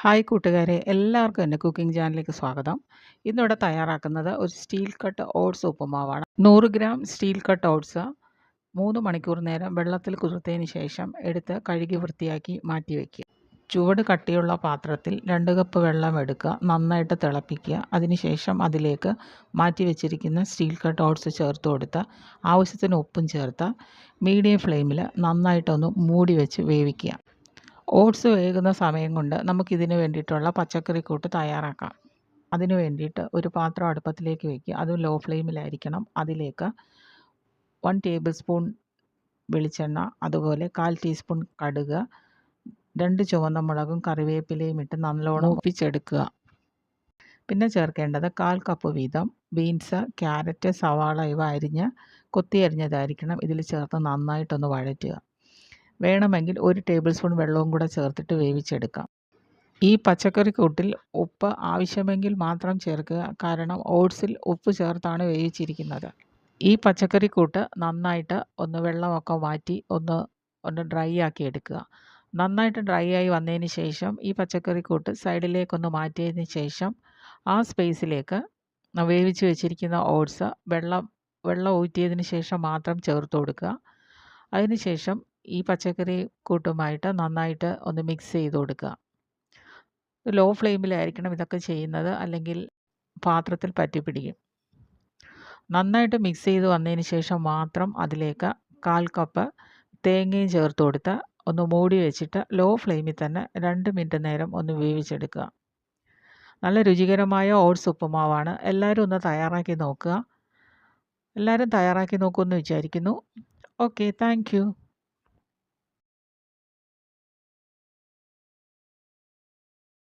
Hi കൂട്ടുകാരെ, എല്ലാവർക്കും എൻ്റെ കുക്കിംഗ് ചാനലിലേക്ക് സ്വാഗതം. ഇന്നിവിടെ തയ്യാറാക്കുന്നത് ഒരു സ്റ്റീൽ കട്ട് ഓട്സ് ഉപ്പുമാവാണ്. 100 ഗ്രാം സ്റ്റീൽ കട്ട് ഓട്സ് 3 മണിക്കൂർ നേരം വെള്ളത്തിൽ കുതിർത്തതിന് ശേഷം എടുത്ത് കഴുകി വൃത്തിയാക്കി മാറ്റി വയ്ക്കുക. ചുവട് കട്ടിയുള്ള പാത്രത്തിൽ 2 കപ്പ് വെള്ളം എടുക്കുക, നന്നായിട്ട് തിളപ്പിക്കുക. അതിനുശേഷം അതിലേക്ക് മാറ്റി വെച്ചിരിക്കുന്ന സ്റ്റീൽ കട്ട് ഓട്സ് ചേർത്ത് കൊടുത്ത് ആവശ്യത്തിന് ഉപ്പും ചേർത്ത് മീഡിയം ഫ്ലെയിമിൽ നന്നായിട്ടൊന്ന് മൂടി വെച്ച് വേവിക്കുക. ഓട്സ് വേകുന്ന സമയം കൊണ്ട് നമുക്കിതിന് വേണ്ടിയിട്ടുള്ള പച്ചക്കറിക്കൂട്ട് തയ്യാറാക്കാം. അതിന് വേണ്ടിയിട്ട് ഒരു പാത്രം അടുപ്പത്തിലേക്ക് വയ്ക്കുക. അതും ലോ ഫ്ലെയിമിലായിരിക്കണം. അതിലേക്ക് 1 ടേബിൾ സ്പൂൺ വെളിച്ചെണ്ണ, അതുപോലെ 1/4 ടീസ്പൂൺ കടുക്, 2 ചുവന്ന മുളകും കറിവേപ്പിലയും ഇട്ട് നല്ലോണം മൂപ്പിച്ചെടുക്കുക. പിന്നെ ചേർക്കേണ്ടത് 1/4 കപ്പ് വീതം ബീൻസ്, ക്യാരറ്റ്, സവാള ഇവ കൊത്തി അരിഞ്ഞതായിരിക്കണം ഇതിൽ ചേർത്ത് നന്നായിട്ടൊന്ന് വഴറ്റുക. വേണമെങ്കിൽ 1 ടേബിൾ സ്പൂൺ വെള്ളവും കൂടെ ചേർത്തിട്ട് വേവിച്ചെടുക്കാം. ഈ പച്ചക്കറിക്കൂട്ടിൽ ഉപ്പ് ആവശ്യമെങ്കിൽ മാത്രം ചേർക്കുക, കാരണം ഓട്സിൽ ഉപ്പ് ചേർത്താണ് വേവിച്ചിരിക്കുന്നത്. ഈ പച്ചക്കറിക്കൂട്ട് നന്നായിട്ട് ഒന്ന് വെള്ളമൊക്കെ മാറ്റി ഒന്ന് ഡ്രൈ ആക്കി എടുക്കുക. നന്നായിട്ട് ഡ്രൈ ആയി വന്നതിന് ശേഷം ഈ പച്ചക്കറിക്കൂട്ട് സൈഡിലേക്കൊന്ന് മാറ്റിയതിന് ശേഷം ആ സ്പേസിലേക്ക് വേവിച്ച് വെച്ചിരിക്കുന്ന ഓട്സ് വെള്ളം ഊറ്റിയതിന് ശേഷം മാത്രം ചേർത്ത് കൊടുക്കുക. അതിനുശേഷം ഈ പച്ചക്കറി കൂട്ടുമായിട്ട് നന്നായിട്ട് ഒന്ന് മിക്സ് ചെയ്ത് കൊടുക്കുക. ലോ ഫ്ലെയിമിലായിരിക്കണം ഇതൊക്കെ ചെയ്യുന്നത്, അല്ലെങ്കിൽ പാത്രത്തിൽ പറ്റിപ്പിടിക്കും. നന്നായിട്ട് മിക്സ് ചെയ്ത് വന്നതിന് ശേഷം മാത്രം അതിലേക്ക് 1/4 കപ്പ് തേങ്ങയും ചേർത്ത് കൊടുത്ത് ഒന്ന് മൂടി വെച്ചിട്ട് ലോ ഫ്ലെയിമിൽ തന്നെ 2 മിനിറ്റ് നേരം ഒന്ന് വേവിച്ചെടുക്കുക. നല്ല രുചികരമായ ഓട്സ് ഉപ്പുമാവാണ്. എല്ലാവരും ഒന്ന് തയ്യാറാക്കി നോക്കുക. എല്ലാവരും തയ്യാറാക്കി നോക്കുമെന്ന് വിചാരിക്കുന്നു. Okay, thank you.